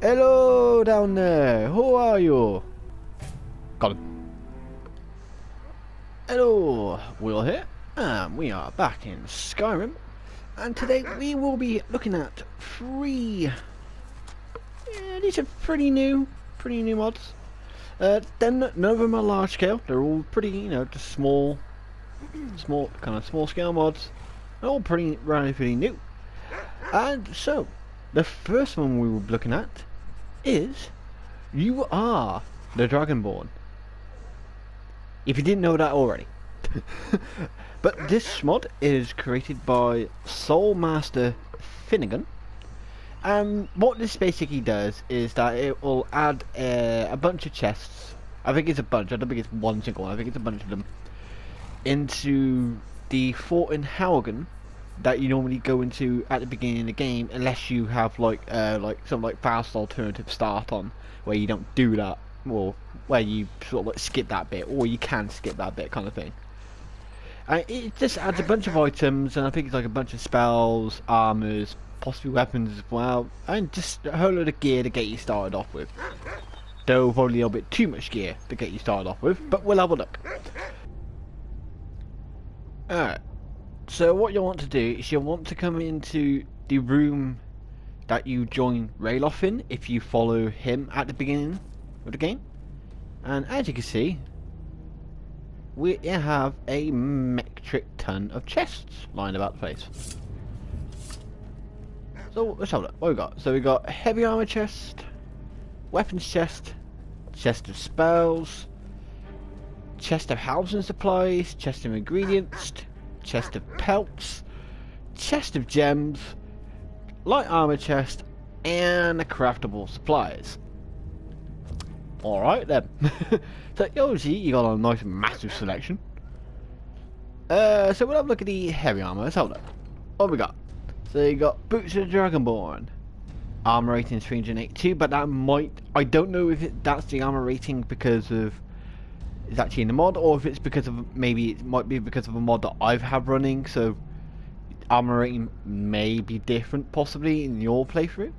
Hello down there, who are you? Got him. Hello, Will here, and we are back in Skyrim, and today we will be looking at three, these are pretty new mods. Then none of them are large scale, they're all pretty, just small scale mods. They're all pretty relatively new. And so, the first one we will be looking at is You Are the Dragonborn. If you didn't know that already. But this mod is created by Soulmaster Finnegan. And what this basically does is that it will add a bunch of chests. I think it's a bunch, I don't think it's one single one, I think it's a bunch of them. Into the fort in Haugen that you normally go into at the beginning of the game, unless you have some fast alternative start on where you don't do that, or where you sort of skip that bit, or you can skip that bit kind of thing. And it just adds a bunch of items, and I think it's like a bunch of spells, armors, possibly weapons as well, and just a whole load of gear to get you started off with. Though probably a little bit too much gear to get you started off with, but we'll have a look. Alright, so what you'll want to do is you'll want to come into the room that you join Rayloff in if you follow him at the beginning of the game. And as you can see, we have a metric ton of chests lined about the place. So let's have a look. What we got? So we got heavy armor chest, weapons chest, chest of spells, chest of housing supplies, chest of ingredients, chest of pelts, chest of gems, light armor chest, and the craftable supplies. Alright then. So obviously you got a nice massive selection. So we'll have a look at the heavy armor. Let's have a look. What we got? So you got Boots of the Dragonborn. Armor rating is 382, but that might, I don't know if that's the armor rating because of it's actually in the mod, or if it's because of, maybe it might be because of a mod that I've had running, so armor rating may be different possibly in your playthrough.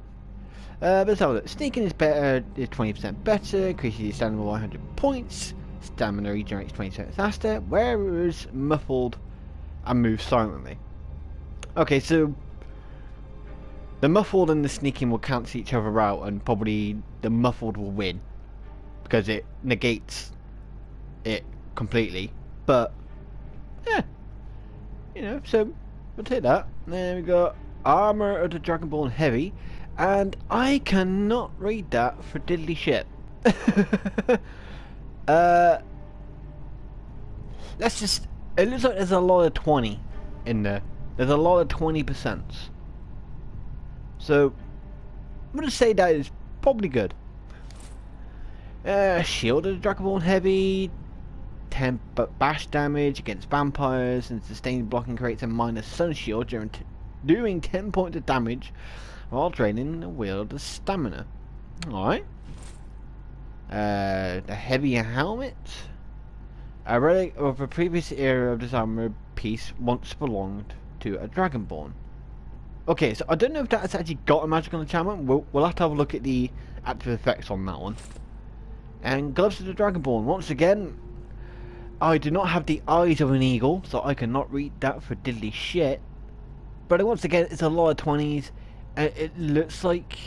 But let's have a look. Sneaking is better, is 20% better, increases your stamina by 100 points, stamina regenerates 20% faster, whereas muffled and moves silently. Okay, so the muffled and the sneaking will cancel each other out, and probably the muffled will win because it negates it completely. But yeah, so we'll take that. Then we got Armor of the Dragonborn Heavy, and I cannot read that for diddly shit. Let's just, it looks like there's a lot of 20 in there. There's a lot of 20%. So I'm gonna say that is probably good. Shield of the Dragonborn Heavy, 10 bash damage against vampires, and sustained blocking creates a minus sun shield during doing 10 points of damage while draining the wield of stamina. Alright. The heavy helmet. A relic of a previous era of this armor piece once belonged to a Dragonborn. Okay, so I don't know if that's actually got a magical enchantment. We'll have to have a look at the active effects on that one. And Gloves of the Dragonborn. Once again, I do not have the eyes of an eagle, so I cannot read that for diddly shit. But once again, it's a lot of 20s, and it looks like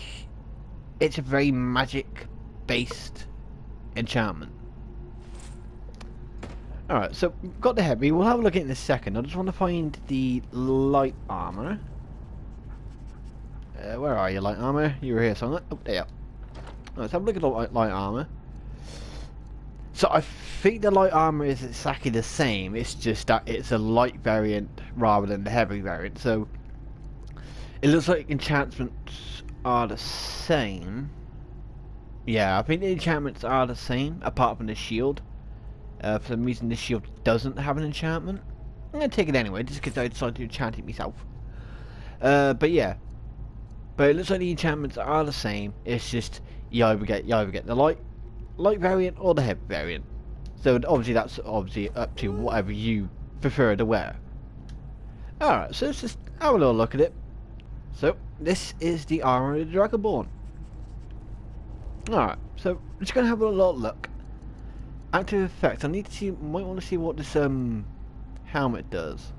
it's a very magic-based enchantment. Alright, so we've got the heavy. We'll have a look at it in a second. I just want to find the light armor. Where are you, light armor? You were here somewhere. Oh, there you are. Let's have a look at the light armor. So I think the light armor is exactly the same. It's just that it's a light variant rather than the heavy variant. So it looks like enchantments are the same. Yeah, I think the enchantments are the same, apart from the shield. For some reason, this shield doesn't have an enchantment. I'm gonna take it anyway, just because I decided to enchant it myself. But yeah. But it looks like the enchantments are the same. It's just you either get the light variant or the heavy variant. So obviously that's obviously up to whatever you prefer to wear. Alright, so let's just have a little look at it. So this is the armor of the Dragonborn. Alright, so I'm just gonna have a little look. Active effects. I need to see. Might want to see what this helmet does.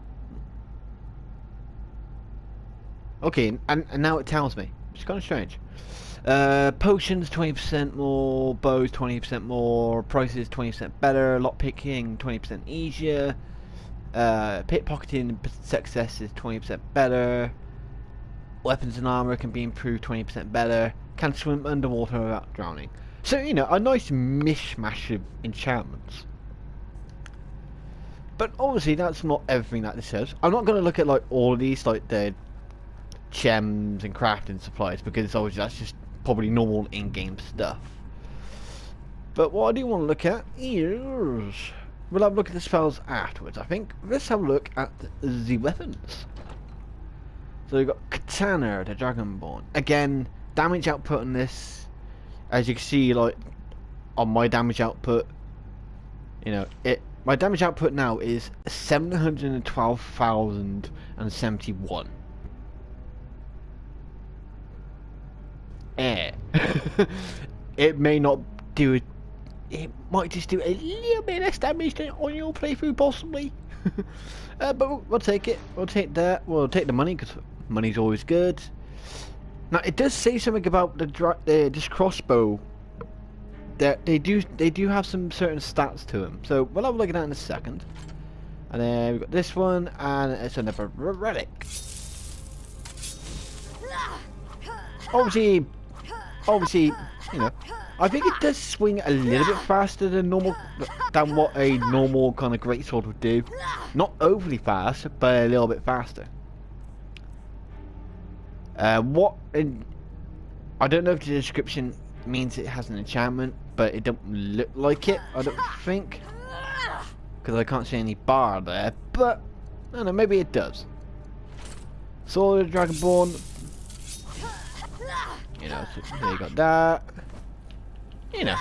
Okay, and now it tells me. It's kind of strange. Potions 20% more, bows 20% more, prices 20% better, lockpicking 20% easier, pickpocketing success is 20% better, weapons and armor can be improved 20% better, can swim underwater without drowning. So, you know, a nice mishmash of enchantments. But obviously that's not everything that this says. I'm not going to look at like all of these, like the gems and crafting supplies, because obviously that's just probably normal in-game stuff. But what I do want to look at is, we'll have a look at the spells afterwards, I think. Let's have a look at the weapons. So we've got Katana, the Dragonborn. Again, damage output on this, as you can see, like on my damage output, you know, my damage output now is 712,071. It may not do it. It might just do a little bit less damage than on your playthrough, possibly. But we'll take it. We'll take that. We'll take the money, because money's always good. Now it does say something about this crossbow. That they do have some certain stats to them. So we'll have a look at that in a second. And then we've got this one, and it's another relic. Obviously, you know, I think it does swing a little bit faster than what a normal kind of greatsword would do. Not overly fast, but a little bit faster. I don't know if the description means it has an enchantment, but it don't look like it, I don't think, because I can't see any bar there. But I don't know, maybe it does. Sword of the Dragonborn. You know, so there you got that. You know,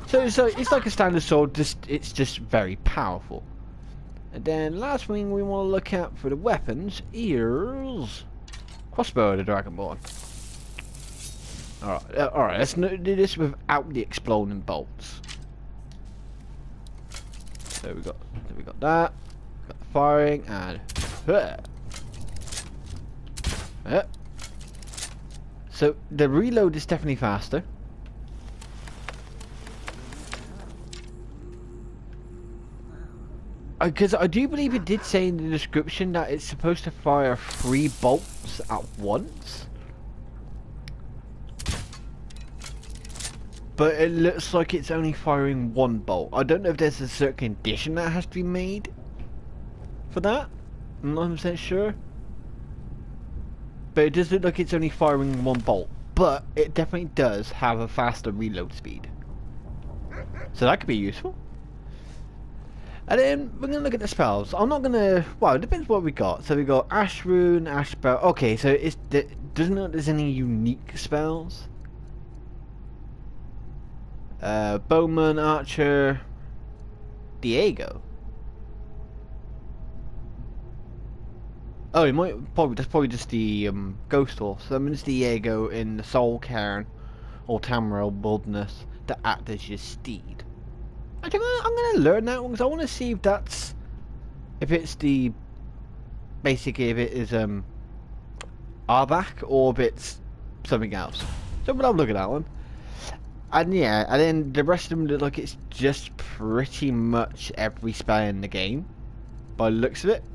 so it's like a standard sword. It's just very powerful. And then last thing we want to look at for the weapons is crossbow of the Dragonborn. All right. Let's do this without the exploding bolts. So we got that. Got the firing and. So the reload is definitely faster. Because I do believe it did say in the description that it's supposed to fire 3 bolts at once. But it looks like it's only firing 1 bolt. I don't know if there's a certain condition that has to be made for that. I'm not 100% sure. But it does look like it's only firing 1 bolt. But it definitely does have a faster reload speed. So that could be useful. And then we're going to look at the spells. I'm not going to... Well, it depends what we got. So we got Ash Rune, Ash Spell. Okay, so doesn't look like there's any unique spells. Bowman, Archer, Diego. Oh, that's probably just the ghost horse. So that means Diego in the Soul Cairn or Tamriel Wilderness that act as your steed. I'm gonna learn that one because I want to see if it's basically if it is Arbak or if it's something else. So we'll have a look at that one. And yeah, and then the rest of them look like it's just pretty much every spell in the game, by the looks of it.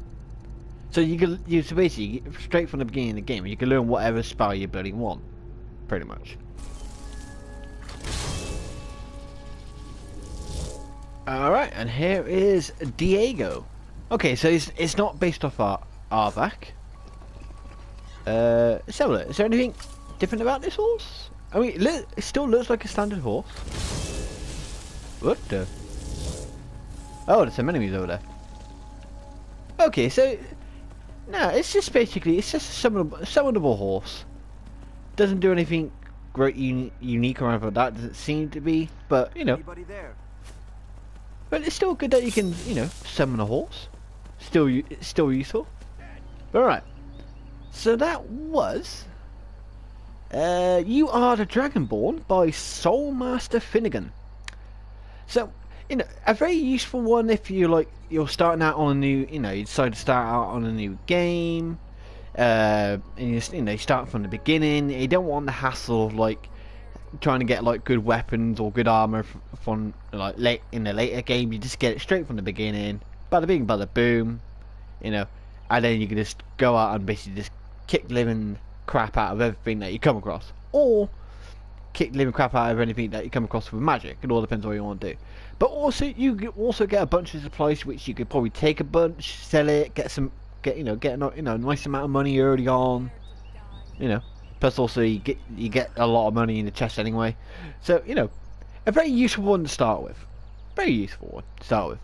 So so basically, straight from the beginning of the game, you can learn whatever spell you bloody want, pretty much. Alright, and here is Diego. Okay, so it's not based off Arbak. Let's have a look. Is there anything different about this horse? I mean, it still looks like a standard horse. What the? Oh, there's some enemies over there. Okay, so no, it's just basically a summonable horse. Doesn't do anything great, unique or anything like that. Doesn't seem to be, but you know. Anybody there? But it's still good that you can, you know, summon a horse. It's still useful. All right. So that was You are the Dragonborn by Soulmaster Finnegan. So, you know, a very useful one if you like you're starting out on a new, you know, you decide to start out on a new game, and you start from the beginning. You don't want the hassle of like trying to get like good weapons or good armor from like late in the later game. You just get it straight from the beginning, bada bing, bada boom, you know, and then you can just go out and basically just kick the living crap out of everything that you come across, or kick the living crap out of anything that you come across with magic. It all depends on what you want to do. But also you also get a bunch of supplies which you could probably take a bunch, sell it, get a nice amount of money early on, you know. Plus also you get a lot of money in the chest anyway. So, you know, a very useful one to start with. Very useful one to start with.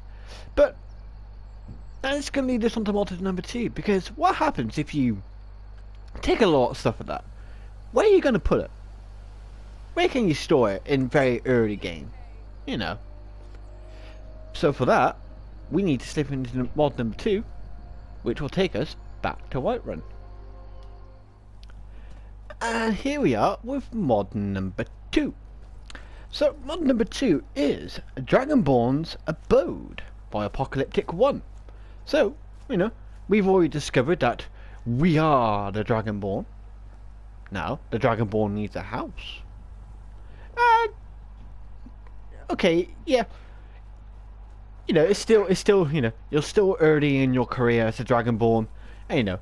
But that's going to lead us on to mod number 2, because what happens if you take a lot of stuff of that? Where are you going to put it? Where can you store it in very early game? You know. So for that, we need to slip into mod number 2, which will take us back to Whiterun. And here we are with mod number 2. So mod number 2 is Dragonborn's Abode by Apocalyptic 1. So, you know, we've already discovered that we are the Dragonborn. Now, the Dragonborn needs a house. Okay, yeah. You know, it's still, you know, you're still early in your career as a Dragonborn, and you know.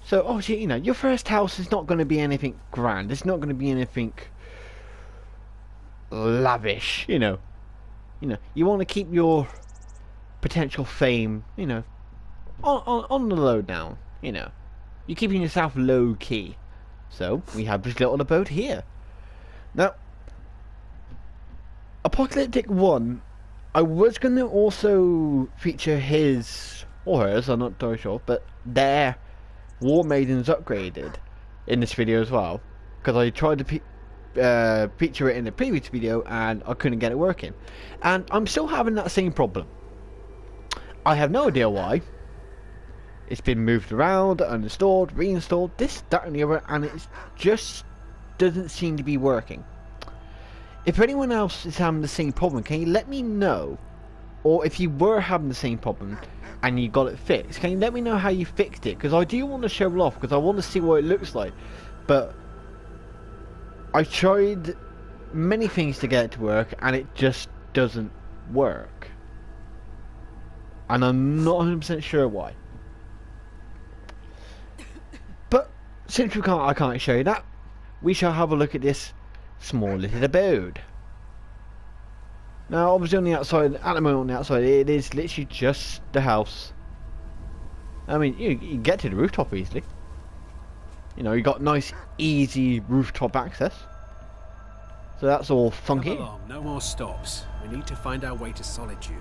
So obviously, you know, your first house is not going to be anything grand. It's not going to be anything lavish, you know. You want to keep your potential fame, you know, on the low down, you know. You're keeping yourself low key. So we have this little abode here. Now, Apocalyptic 1, I was going to also feature his or hers, I'm not entirely sure, but their War Maidens upgraded in this video as well, because I tried to feature it in the previous video and I couldn't get it working, and I'm still having that same problem. I have no idea why. It's been moved around, uninstalled, reinstalled, this, that and the other, and it just doesn't seem to be working. If anyone else is having the same problem, can you let me know? Or if you were having the same problem and you got it fixed, can you let me know how you fixed it? Because I do want to show it off, because I want to see what it looks like. But I tried many things to get it to work and it just doesn't work. And I'm not 100% sure why. But since I can't show you that, we shall have a look at this small little abode. Now obviously on the outside, at the moment on the outside, it is literally just the house. I mean, you can get to the rooftop easily. You know, you got nice easy rooftop access. So that's all funky. Come along, no more stops. We need to find our way to Solitude.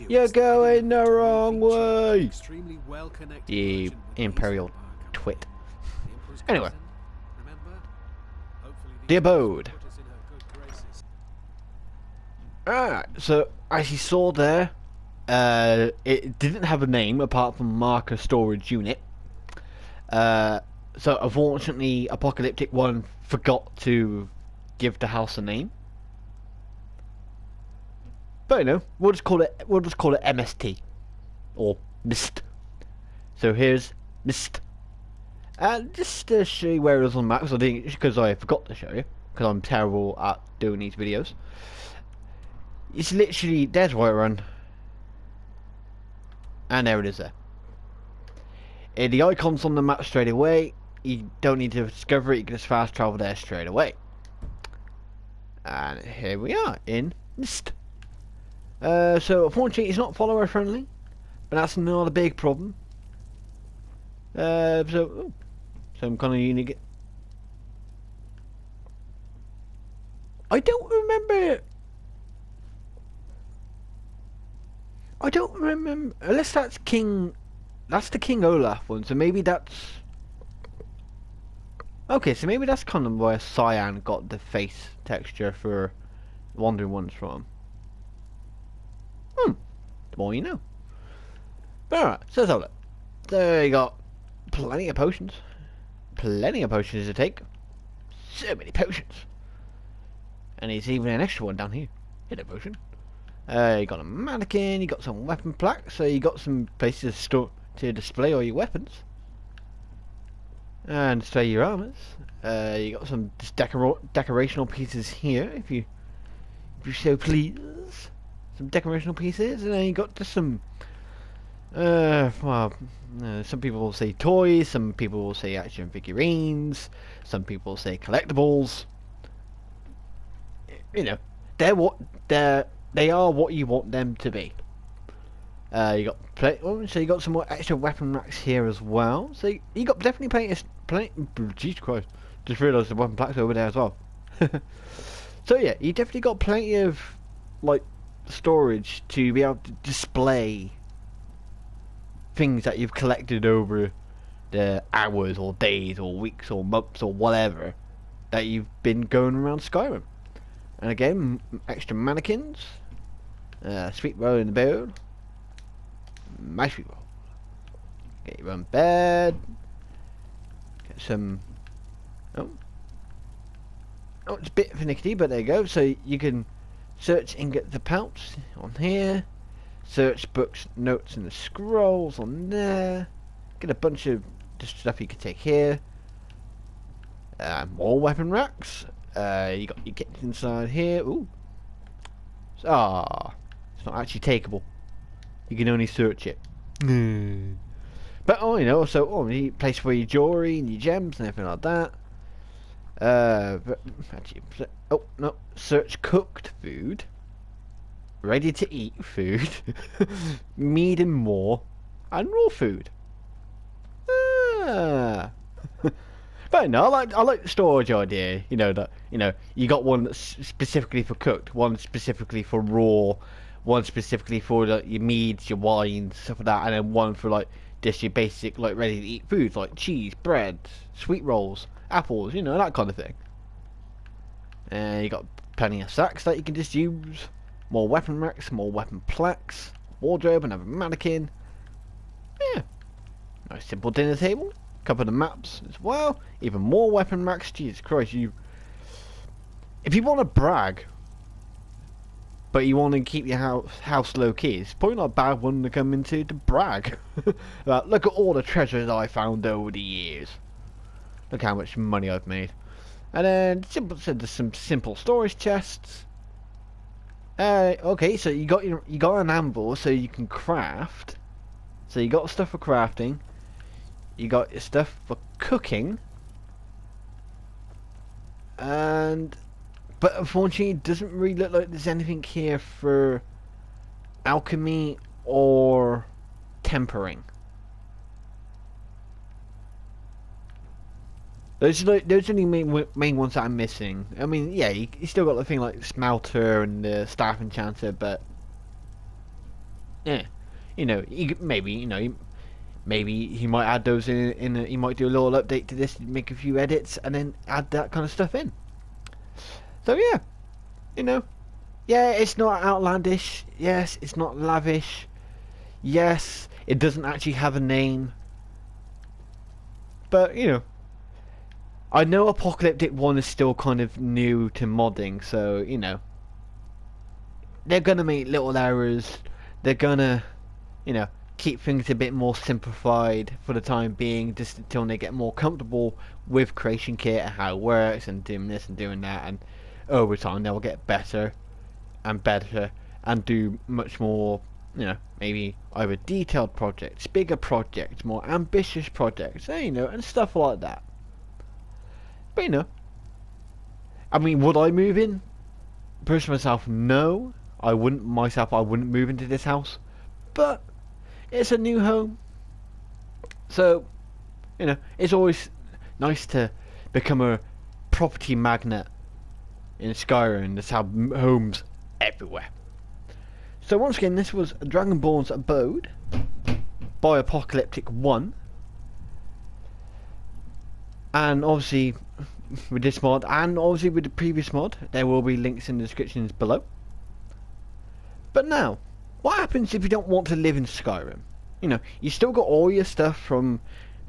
You're going the wrong way. Extremely well connected. You imperial twit. Anyway, the abode. Alright, so as you saw there, it didn't have a name apart from marker storage unit. So unfortunately, Apocalyptic 1 forgot to give the house a name. But you know, we'll just call it MST or Mist. So here's Mist. And just to show you where it is on the map, because I forgot to show you, because I'm terrible at doing these videos. It's literally, there's Whiterun, and there it is there. The icon's on the map straight away. You don't need to discover it, you can just fast travel there straight away. And here we are in Mist. So unfortunately it's not follower friendly, but that's not a big problem. So I'm kind of unique. I don't remember, unless that's King, that's the King Olaf one, so maybe that's, okay, so maybe that's kind of where Cyan got the face texture for Wandering Ones from. The more you know. But alright, so let's have a look. So you got plenty of potions to take. so many potions. And there's even an extra one down here. Hit a potion. You got a mannequin, you got some weapon plaques, so you got some places to display all your weapons. And display your armors. You got some just decorational pieces here, if you so please. Some decorational pieces, and then you got just some some people will say toys, some people will say action figurines, some people say collectibles. You know, they are what you want them to be. You got so you got some more extra weapon racks here as well. So you got definitely plenty. Jesus Christ! Just realised the weapon plaques over there as well. So yeah, you definitely got plenty of like storage to be able to display things that you've collected over the hours or days or weeks or months or whatever that you've been going around Skyrim. And again, extra mannequins, sweet roll in the bowl, my sweet roll. Get your own bed. Get some. Oh, it's a bit finicky, but there you go. So you can search and get the pouch on here. Search books, notes, and the scrolls on there. Get a bunch of just stuff you can take here. More weapon racks. You get inside here. Ooh. It's not actually takeable. You can only search it. But you know, so you place for your jewelry and your gems and everything like that. But actually, no. Search cooked food. Ready to eat food. Medium more. And raw food. But no, I like the storage idea. You know that you got one that's specifically for cooked, one specifically for raw, one specifically for your meads, your wines, stuff like that, and then one for like just your basic like ready to eat foods like cheese, bread, sweet rolls, apples, that kind of thing. And you got plenty of sacks that you can just use. More weapon racks, more weapon plaques, wardrobe, another mannequin. Yeah, nice simple dinner table. Couple of maps as well. Even more weapon racks. Jesus Christ, if you want to brag, but you want to keep your house low key, it's probably not a bad one to come into to brag. Look at all the treasures I found over the years. Look how much money I've made. And then there's some simple storage chests. Okay, so you got an anvil, so you can craft. So you got stuff for crafting. You got your stuff for cooking. But unfortunately, it doesn't really look like there's anything here for alchemy or tempering. Those are the main ones that I'm missing. I mean, yeah, you still got the thing like smelter and the staff enchanter, but yeah, maybe he might add those in. He might do a little update to this, make a few edits, and then add that kind of stuff in. So yeah, yeah, it's not outlandish. Yes, it's not lavish. Yes, it doesn't actually have a name. But I know Apocalyptic 1 is still kind of new to modding, so they're gonna make little errors. They're gonna keep things a bit more simplified for the time being, just until they get more comfortable with Creation Kit and how it works and doing this and doing that, and over time they'll get better and better and do much more, maybe either detailed projects, bigger projects, more ambitious projects, and stuff like that. But I mean, would I move in? Personally myself, no. I wouldn't move into this house. But it's a new home. So, it's always nice to become a property magnate in Skyrim. That's how homes everywhere. So once again, this was Dragonborn's Abode by Apocalyptic 1. And obviously, with this mod, and obviously with the previous mod, there will be links in the descriptions below. But now, what happens if you don't want to live in Skyrim? You still got all your stuff from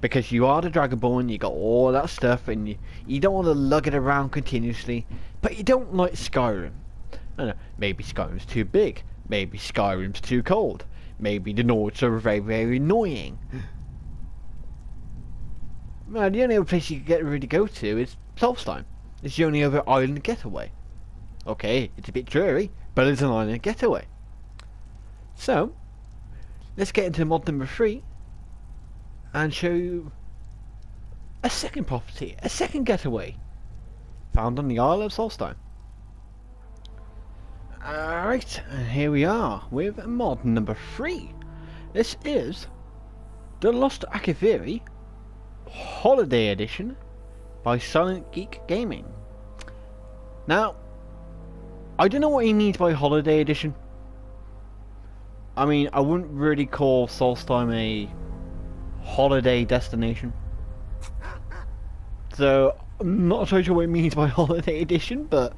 Because you are the Dragoborn, you got all that stuff, and you don't want to lug it around continuously. But you don't like Skyrim. I don't know, maybe Skyrim's too big. Maybe Skyrim's too cold. Maybe the Nords are very, very annoying. Man, the only other place you can get ready to go to is Solstheim. It's the only other island getaway. Okay, it's a bit dreary, but it's an island getaway. So, let's get into mod number 3 and show you a second property, a second getaway found on the Isle of Solstheim. Alright, and here we are with mod number 3. This is the Lost Akaviri Holiday Edition by Silent Geek Gaming. Now, I don't know what he means by Holiday Edition. I mean, I wouldn't really call Solstheim a holiday destination. So, I'm not so sure what it means by Holiday Edition, but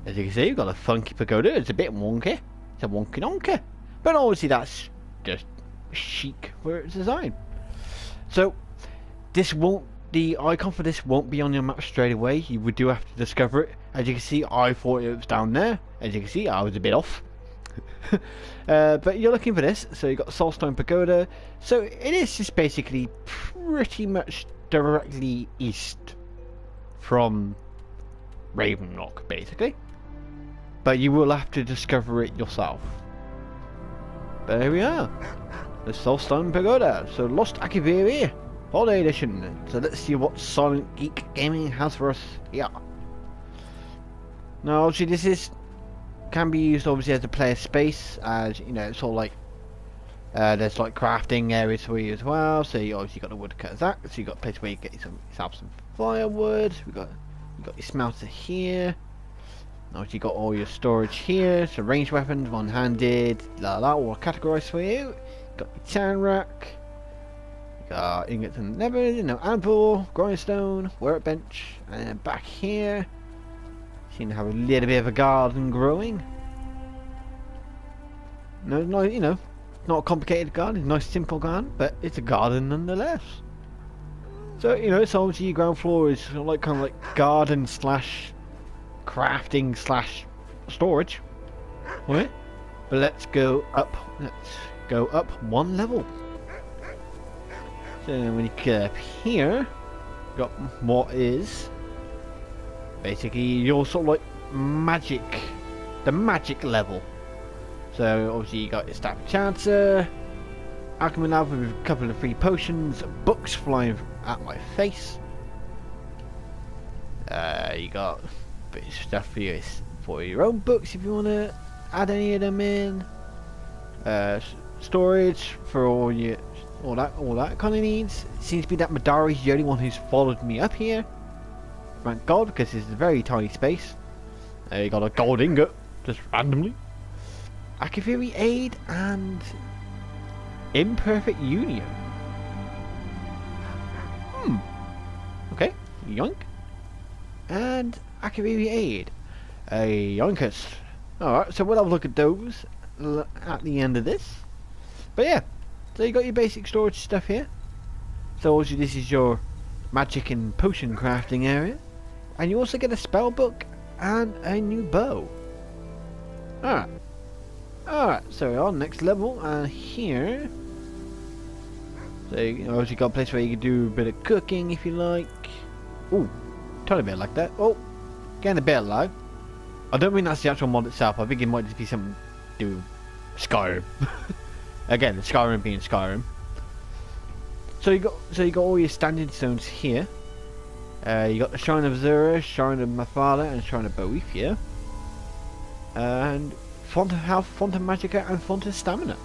as you can see, we've got a funky pagoda. It's a bit wonky. It's a wonky donkey. But obviously that's just chic for its design. So, this won't, the icon for this won't be on your map straight away. You would do have to discover it. As you can see, I thought it was down there. As you can see, I was a bit off. But you're looking for this. So you've got Solstheim Pagoda. So it is just basically pretty much directly east from Ravenlock, basically. But you will have to discover it yourself. But here we are. The Solstheim Pagoda. So Lost Akaviri Holiday Edition. So let's see what Silent Geek Gaming has for us here. Now obviously this can be used obviously as a player space, as you know, sort of like there's like crafting areas for you as well. So you obviously got the woodcut that, so you got a place where you get yourself some firewood. You got your smelter here. Obviously you got all your storage here, so ranged weapons, one-handed, all categorized for you. Got your tan rack. Ingots and never, anvil, grindstone, workbench, and then back here seem to have a little bit of a garden growing. No, not a complicated garden, it's a nice simple garden, but it's a garden nonetheless. So it's obviously your ground floor is like kind of like garden slash crafting slash storage. Alright, but let's go up one level. So when you get up here, you got what is basically your sort of like the magic level. So obviously you got your staff chancer, alchemy lab with a couple of free potions, books flying at my face. You got a bit of stuff for your own books if you want to add any of them in. Storage for all that kind of needs. It seems to be that Madari's the only one who's followed me up here. Thank God, because this is a very tiny space. You got a gold ingot, just randomly. Akaviri Aid and Imperfect Union. Okay, yoink. And Akaviri Aid. A yoinkus. Alright, so we'll have a look at those at the end of this. But yeah, so you got your basic storage stuff here. So obviously this is your magic and potion crafting area. And you also get a spell book and a new bow. Alright, so we're on next level, and here, so you obviously got a place where you can do a bit of cooking if you like. Ooh, totally bit like that. Oh, getting a bit of lag. I don't mean that's the actual mod itself. I think it might just be something to do with Skyrim. Again, Skyrim being Skyrim. So you got all your standing stones here. You got the Shrine of Zura, Shrine of Mafala, and Shrine of Boethia. And Font of Health, Font of Magicka, and Font of Stamina.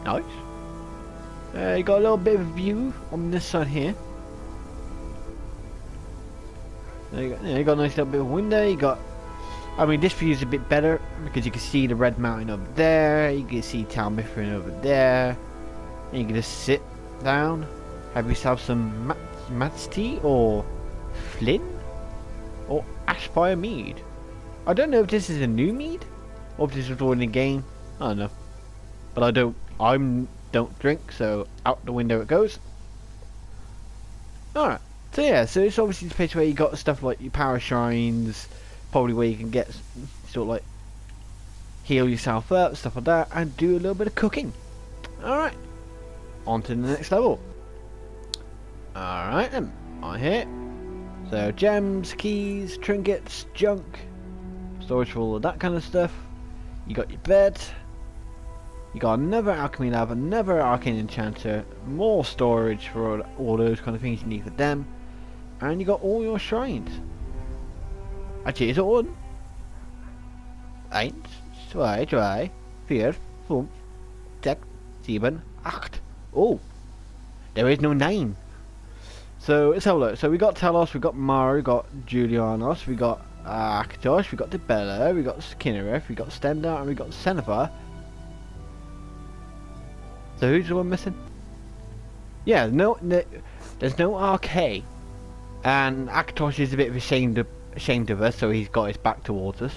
Nice. You got a little bit of a view on this side here. You got a nice little bit of window. You got, I mean, this view is a bit better because you can see the Red Mountain over there. You can see Town Mithrin over there. And you can just sit down, have yourself some Mat's tea or Flynn or Ashfire mead. I don't know if this is a new mead or if this was already in the game. I don't know, but I don't don't drink, so out the window it goes. Alright, so yeah, so it's obviously the place where you got stuff like your power shrines, probably where you can get sort of like heal yourself up, stuff like that, and do a little bit of cooking. Alright, on to the next level. Alright then, on here. So gems, keys, trinkets, junk, storage for all of that kind of stuff. You got your bed. You got another alchemy lab, another arcane enchanter, more storage for all those kind of things you need for them. And you got all your shrines. Actually, is it all? 1, 2, 3, 4, 5, 6, 7, 8. Oh, there is no 9. So let's have a look. So we got Talos, we got Mara, we got Julianos, we got Akatosh, we got Debella, we got Skinnereth, we got Stendar, and we got Sennifer. So who's the one missing? Yeah, there's no RK, and Akatosh is a bit ashamed of us, so he's got his back towards us.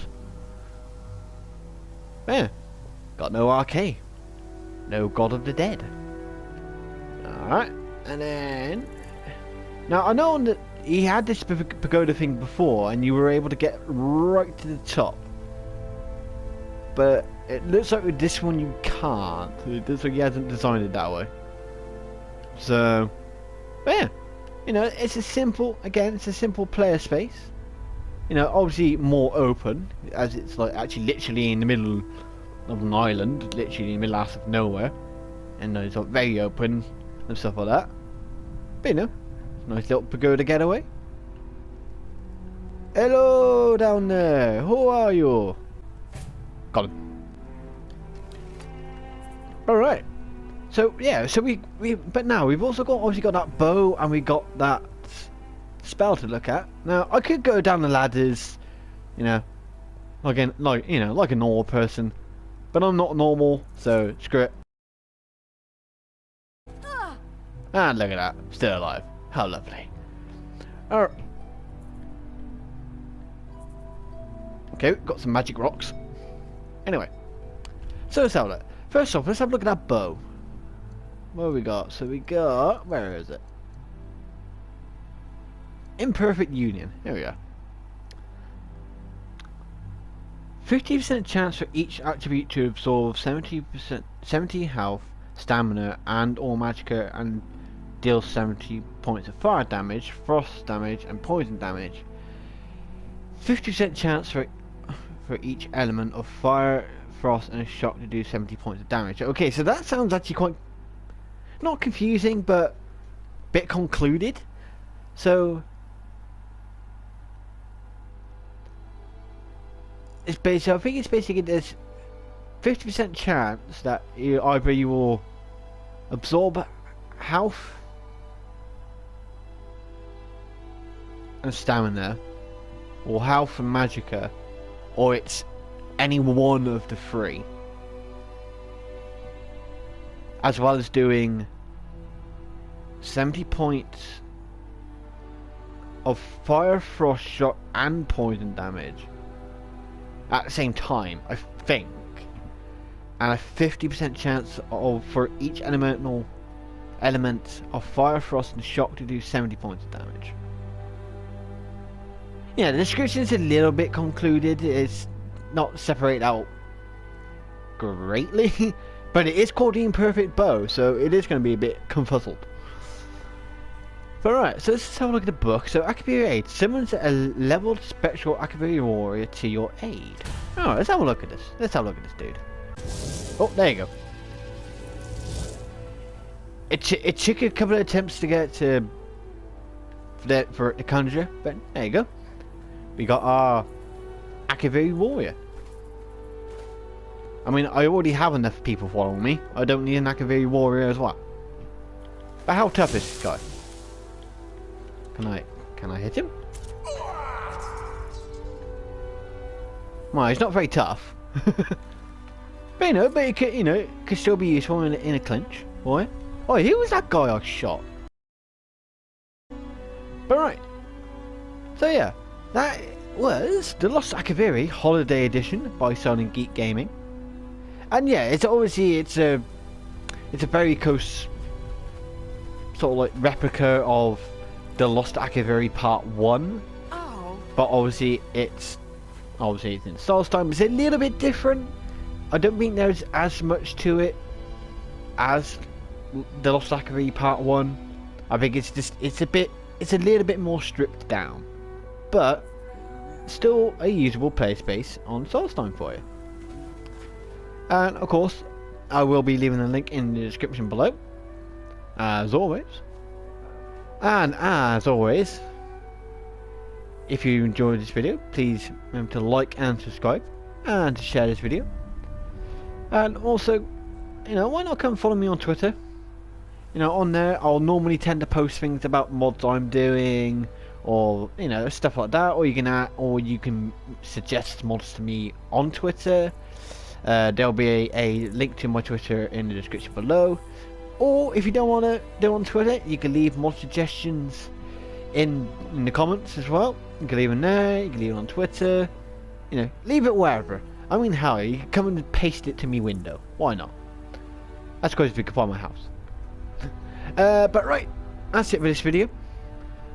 Yeah, got no RK, no God of the Dead. All right, and then now I know that he had this pagoda thing before, and you were able to get right to the top, but it looks like with this one you can't. It looks like he hasn't designed it that way. So, but yeah, you know, it's a simple player space. You know, obviously more open, as it's like actually literally in the middle of an island, literally in the middle of nowhere, and it's like very open and stuff like that. But you know, nice little pagoda getaway. Hello down there, who are you? Got him. Alright, so yeah, so but now we've also obviously got that bow, and we got that spell to look at. Now I could go down the ladders, you know, like a normal person, but I'm not normal, so screw it. And look at that, still alive. How lovely. Alright. Okay, got some magic rocks. Anyway, so let's have a look. First off, let's have a look at that bow. What have we got? So we got, where is it? Imperfect Union. Here we are. 50% chance for each attribute to absorb 70 health, stamina, and or magicka, and deal 70 points of fire damage, frost damage, and poison damage. 50% chance for each element of fire, frost, and shock to do 70 points of damage. Okay, so that sounds actually quite not confusing, but a bit concluded. So it's basically, I think it's basically there's 50% chance that either you will absorb health and stamina, or health and magicka, or it's any one of the three, as well as doing 70 points of fire, frost, shock, and poison damage at the same time, I think, and a 50% chance for each element of fire, frost, and shock to do 70 points of damage. Yeah, the description is a little bit concluded. It's not separated out greatly, but it is called the Imperfect Bow, so it is going to be a bit confuzzled. But alright, so let's have a look at the book. So Akaviri Aid summons a leveled spectral Akaviri warrior to your aid. Alright, let's have a look at this. Let's have a look at this dude. Oh, there you go. It took a couple of attempts to get for it to conjure, but there you go. We got our Akaviri warrior. I mean, I already have enough people following me. I don't need an Akaviri warrior as well. But how tough is this guy? Can I hit him? Well, he's not very tough. But he could still be useful in a clinch. Boy. Oh, who was that guy I shot? But right. So yeah, that was the Lost Akaviri Holiday Edition by Silent Geek Gaming. And yeah, it's obviously it's a very close sort of like replica of the Lost Akaviri Part 1. Oh. But obviously it's in Solstheim. It's a little bit different. I don't think there's as much to it as the Lost Akaviri Part 1. I think it's a little bit more stripped down. But still a usable play space on Solstheim for you. And of course, I will be leaving a link in the description below, as always. And as always, if you enjoyed this video, please remember to like and subscribe, and to share this video. And also, you know, why not come follow me on Twitter? You know, on there I'll normally tend to post things about mods I'm doing, or you know, stuff like that. Or you can suggest mods to me on Twitter. There'll be a link to my Twitter in the description below. Or if you don't want to do it on Twitter, you can leave mod suggestions in the comments as well. You can leave them there, you can leave it on Twitter. You know, leave it wherever. I mean, hell, you can come and paste it to me window. Why not? That's close if you can find my house. But right, that's it for this video.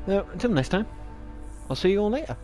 Until next time, I'll see you all later.